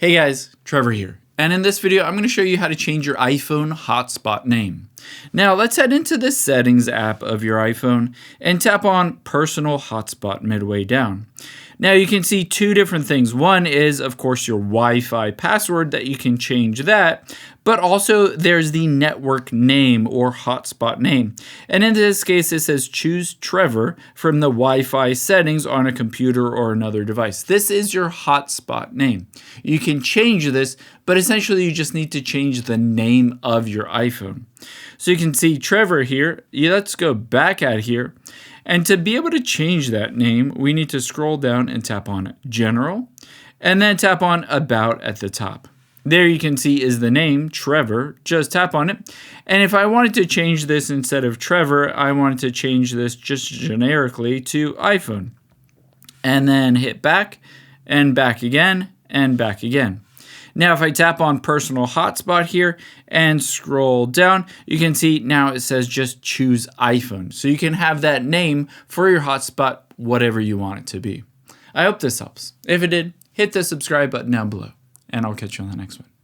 Hey guys, Trevor here. And in this video, I'm going to show you how to change your iPhone hotspot name. Now let's head into the settings app of your iPhone and tap on personal hotspot midway down. Now you can see two different things. One is of course your Wi-Fi password that you can change that, but also there's the network name or hotspot name. And in this case, it says choose Trevor from the Wi-Fi settings on a computer or another device. This is your hotspot name. You can change this, but essentially you just need to change the name of your iPhone. So you can see Trevor here. Let's go back out here. And to be able to change that name, we need to scroll down and tap on General, and then tap on About at the top. There you can see is the name, Trevor. Just tap on it. And if I wanted to change this instead of Trevor, I wanted to change this just generically to iPhone. And then hit back, and back again, and back again. Now, if I tap on personal hotspot here and scroll down, you can see now it says just choose iPhone. So you can have that name for your hotspot, whatever you want it to be. I hope this helps. If it did, hit the subscribe button down below, and I'll catch you on the next one.